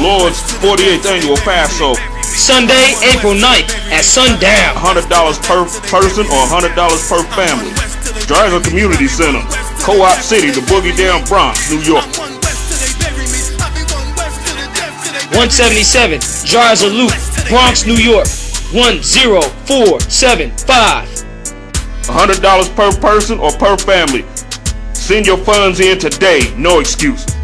Lord's 48th annual Passover. Sunday, April 9th at sundown. $100 per person or $100 per family. Dragon Community Center, Co-op City, the Boogie Down Bronx, New York. 177 Jars of Loop, Bronx, New York. 10475. $100 per person or per family. Send your funds in today, no excuses.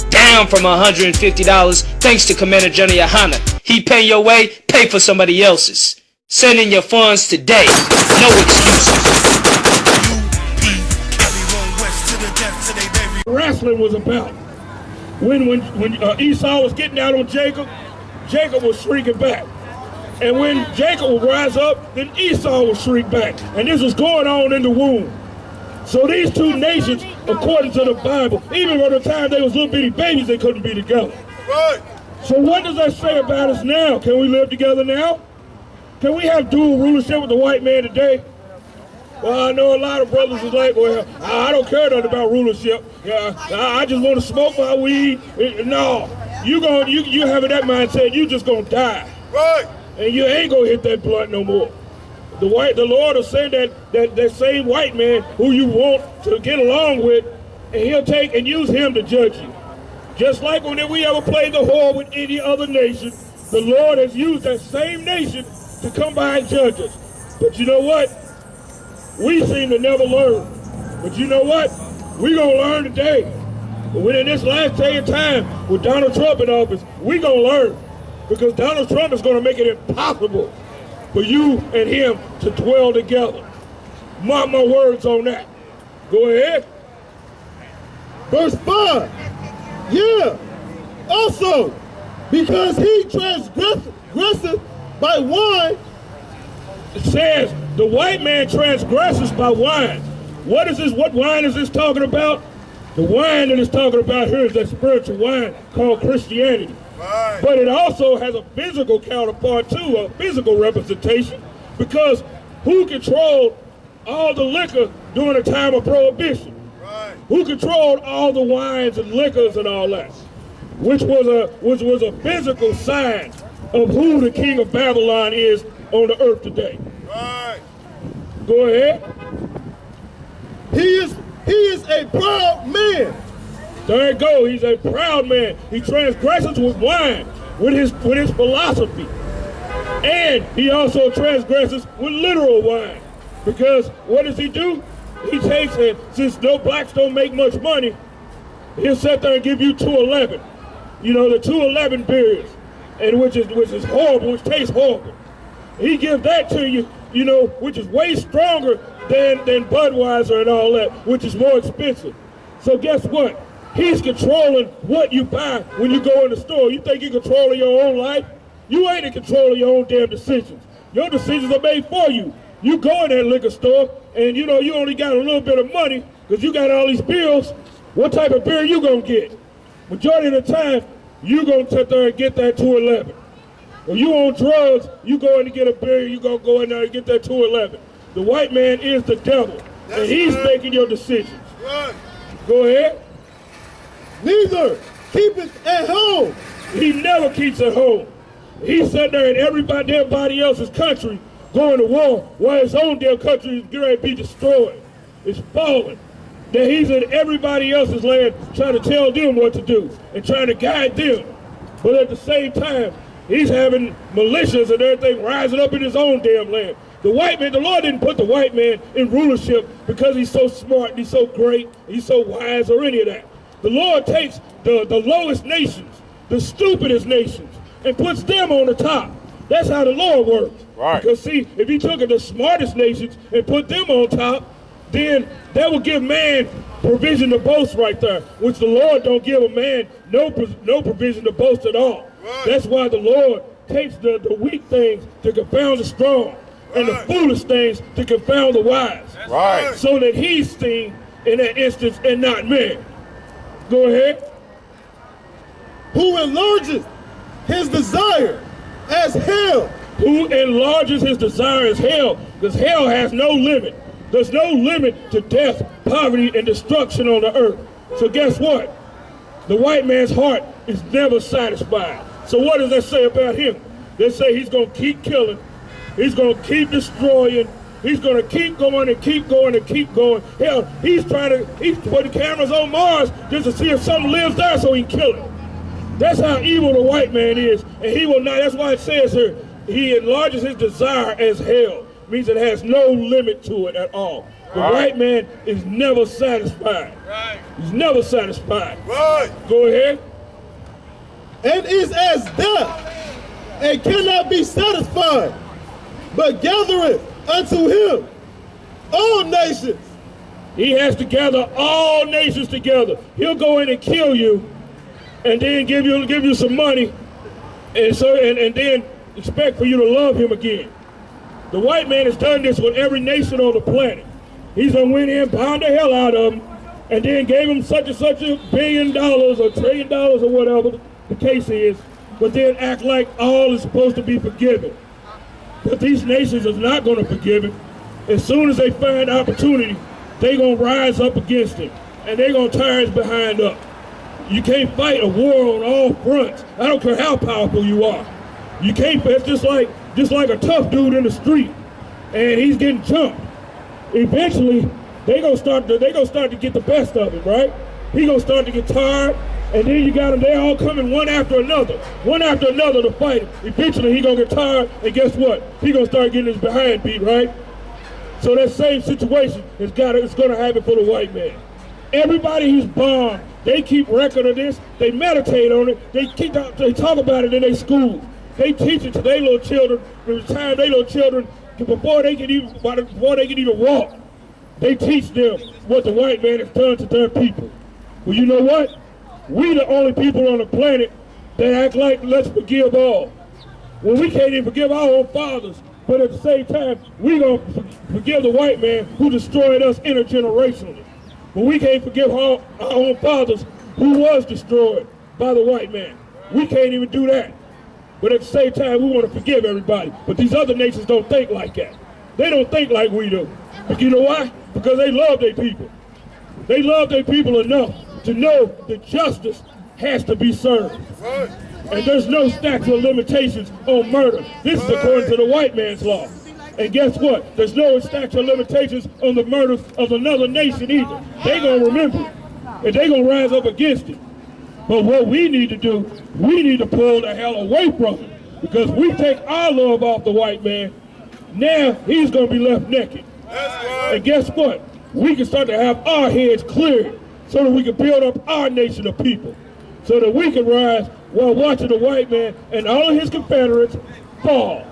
Down from $150 thanks to Commander General Yohana. He pay your way, pay for somebody else's. Send in your funds today, no excuses. Wrestling was about. When Esau was getting out on Jacob, Jacob was shrinking back. And when Jacob would rise up, then Esau would shrink back. And this was going on in the womb. So these two nations, according to the Bible, even by the time they was little bitty babies, they couldn't be together. Right. So what does that say about us now? Can we live together now? Can we have dual rulership with the white man today? Well, I know a lot of brothers is like, well, I don't care nothing about rulership. I just want to smoke my weed. No, you having that mindset, you just gonna die. Right. And you ain't gonna hit that blunt no more. The Lord will send that same white man who you want to get along with, and he'll take and use him to judge you. Just like when we ever played the whore with any other nation, the Lord has used that same nation to come by and judge us. But you know what? We seem to never learn. But you know what? We're going to learn today. But within this last day of time, with Donald Trump in office, we're going to learn. Because Donald Trump is going to make it impossible for you and him to dwell together. Mark my words on that. Go ahead. Verse 5. Yeah. Also, because he transgresseth by wine. It says the white man transgresses by wine. What is this? What wine is this talking about? The wine that it's talking about here is that spiritual wine called Christianity. Right. But it also has a physical counterpart too, a physical representation, because who controlled all the liquor during the time of Prohibition? Right. Who controlled all the wines and liquors and all that? Which was a physical sign of who the king of Babylon is on the earth today. Right. Go ahead. He is a proud man. There you go. He's a proud man. He transgresses with wine, with his philosophy. And he also transgresses with literal wine. Because what does he do? He takes it, since no blacks don't make much money, he'll sit there and give you 211. You know, the 211 beers, and which is horrible, which tastes horrible. He gives that to you, you know, which is way stronger than Budweiser and all that, which is more expensive. So guess what? He's controlling what you buy when you go in the store. You think you're controlling your own life? You ain't in control of your own damn decisions. Your decisions are made for you. You go in that liquor store and you know you only got a little bit of money because you got all these bills. What type of beer you gonna get? Majority of the time, you gonna sit there and get that 211. If you on drugs, you go in to get a beer, you gonna go in there and get that 211. The white man is the devil, and he's making your decisions. Right. Go ahead. Neither keepeth at home. He never keeps at home. He's sitting there in everybody else's country going to war while his own damn country is getting ready to be destroyed. It's falling. Then he's in everybody else's land trying to tell them what to do and trying to guide them. But at the same time, he's having militias and everything rising up in his own damn land. The white man, the Lord didn't put the white man in rulership because he's so smart, and he's so great, he's so wise, or any of that. The Lord takes the lowest nations, the stupidest nations, and puts them on the top. That's how the Lord works. Right. Because see, if he took the smartest nations and put them on top, then that would give man provision to boast right there, which the Lord don't give a man no provision to boast at all. Right. That's why the Lord takes the weak things to confound the strong, and the foolish things to confound the wise. Right. So that he's seen in that instance and not man. Go ahead. Who enlarges his desire as hell. Who enlarges his desire as hell, because hell has no limit. There's no limit to death, poverty, and destruction on the earth. So guess what? The white man's heart is never satisfied. So what does that say about him? They say he's going to keep killing, he's going to keep destroying, he's going to keep going and keep going and keep going. Hell, he's putting cameras on Mars just to see if something lives there so he can kill it. That's how evil the white man is, and he will not. That's why it says here, he enlarges his desire as hell. Means it has no limit to it at all. The white man is never satisfied. Right. He's never satisfied. Right. Go ahead. And is as death, and cannot be satisfied, but gathereth unto him all nations. He has to gather all nations together. He'll go in and kill you, and then give you some money, and then expect for you to love him again. The white man has done this with every nation on the planet. He's gonna went in, bound the hell out of them, and then gave them such and such $1 billion or $1 trillion or whatever the case is, but then act like all is supposed to be forgiven. But these nations are not gonna forgive him. As soon as they find opportunity, they're gonna rise up against him, and they're gonna tear his behind up. You can't fight a war on all fronts. I don't care how powerful you are. You can't. It's just like a tough dude in the street, and he's getting jumped. Eventually, they gonna start to get the best of him, right? He gonna start to get tired, and then you got them. They all coming one after another to fight him. Eventually, he gonna get tired, and guess what? He gonna start getting his behind beat, right? So that same situation it's gonna happen for the white man. Everybody who's bombed, they keep record of this. They meditate on it. They talk about it in their schools. They teach it to their little children. By the time their little children, before they can even walk, they teach them what the white man has done to their people. Well, you know what? We the only people on the planet that act like let's forgive all. Well, we can't even forgive our own fathers, but at the same time, we gonna forgive the white man who destroyed us intergenerationally. But we can't forgive our own fathers who was destroyed by the white man. We can't even do that. But at the same time, we want to forgive everybody. But these other nations don't think like that. They don't think like we do. But you know why? Because they love their people. They love their people enough to know that justice has to be served. And there's no statute of limitations on murder. This is according to the white man's law. And guess what? There's no statute of limitations on the murders of another nation either. They gonna remember it, and they gonna rise up against it. But what we need to do, we need to pull the hell away from him. Because we take our love off the white man, now he's gonna be left naked. And guess what? We can start to have our heads cleared so that we can build up our nation of people. So that we can rise while watching the white man and all of his Confederates fall.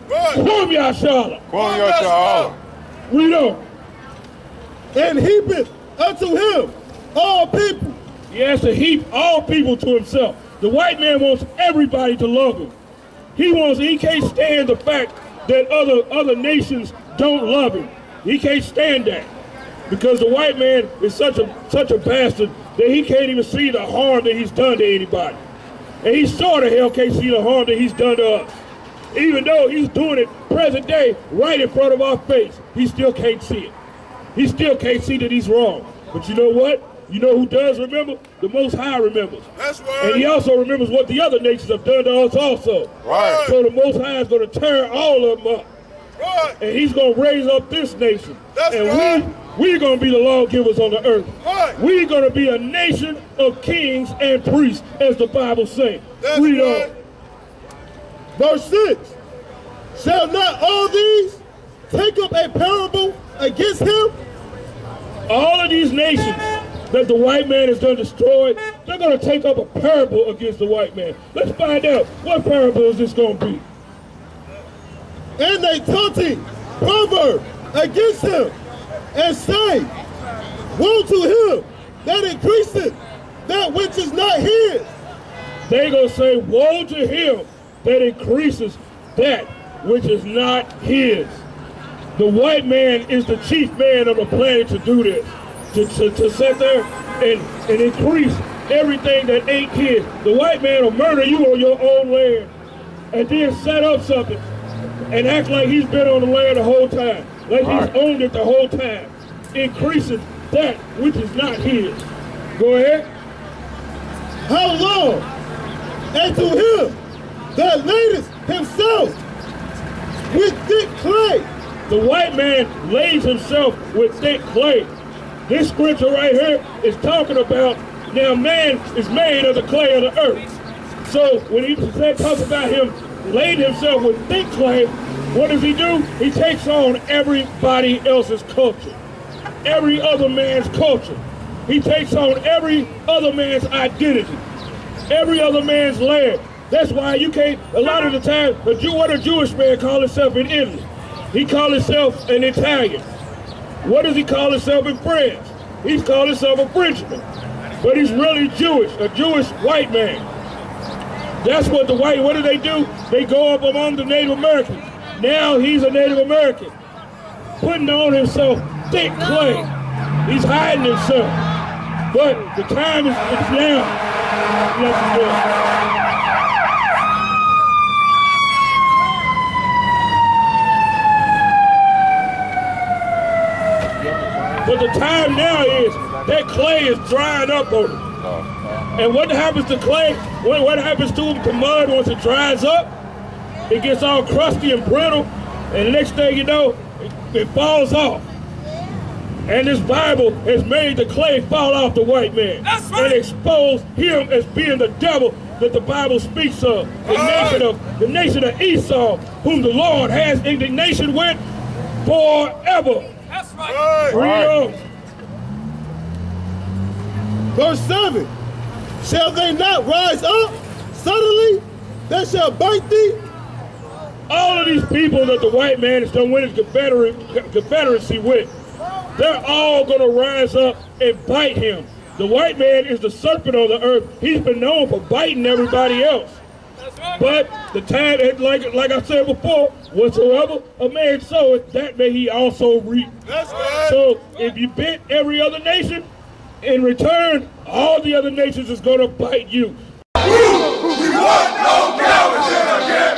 Kwam Yashala. Kwam Yashala. Read on. And heapeth unto him all people. He has to heap all people to himself. The white man wants everybody to love him. He can't stand the fact that other nations don't love him. He can't stand that. Because the white man is such a bastard that he can't even see the harm that he's done to anybody. And he sure the hell can't see the harm that he's done to us. Even though he's doing it present day, right in front of our face, he still can't see it. He still can't see that he's wrong. But you know what? You know who does remember? The Most High remembers. That's right. And he also remembers what the other nations have done to us also. Right. So the Most High is going to tear all of them up. Right. And he's going to raise up this nation. That's and right. we're going to be the lawgivers on the earth. Right. We're going to be a nation of kings and priests, as the Bible says. That's Read right. on. Verse 6. Shall not all these take up a parable against him? All of these nations that the white man has done destroyed, they're going to take up a parable against the white man. Let's find out, what parable is this going to be? And a taunting proverb against him, and say, woe to him that increaseth that which is not his. They're going to say, woe to him that increases that which is not his. The white man is the chief man on the planet to do this. To sit there and increase everything that ain't his. The white man will murder you on your own land and then set up something and act like he's been on the land the whole time. Like he's owned it the whole time. Increasing that which is not his. Go ahead. How long And to him that laid himself with thick clay. The white man lays himself with thick clay. This scripture right here is talking about now man is made of the clay of the earth. So when he talks about him laying himself with thick clay, what does he do? He takes on everybody else's culture, every other man's culture. He takes on every other man's identity, every other man's land. That's why you can't, a lot of the time, what a Jewish man call himself in Italy? He call himself an Italian. What does he call himself in France? He's called himself a Frenchman. But he's really Jewish, a Jewish white man. That's what what do? They go up among the Native Americans. Now he's a Native American, putting on himself thick clay. He's hiding himself. But the time is now. Let's do it. But the time now is that clay is drying up on him. And what happens to clay? What happens to mud once it dries up? It gets all crusty and brittle, and the next thing you know, it falls off. And this Bible has made the clay fall off the white man. That's right. And exposed him as being the devil that the Bible speaks of. The nation of Esau, whom the Lord has indignation with forever. That's right. Real. Verse 7. Shall they not rise up suddenly that shall bite thee? All of these people that the white man has done win his confederacy with, they're all going to rise up and bite him. The white man is the serpent on the earth. He's been known for biting everybody else. But the time, like I said before, whatsoever a man soweth, that may he also reap. That's right. So if you bit every other nation, in return, all the other nations is going to bite you. We want no cowards in our camp,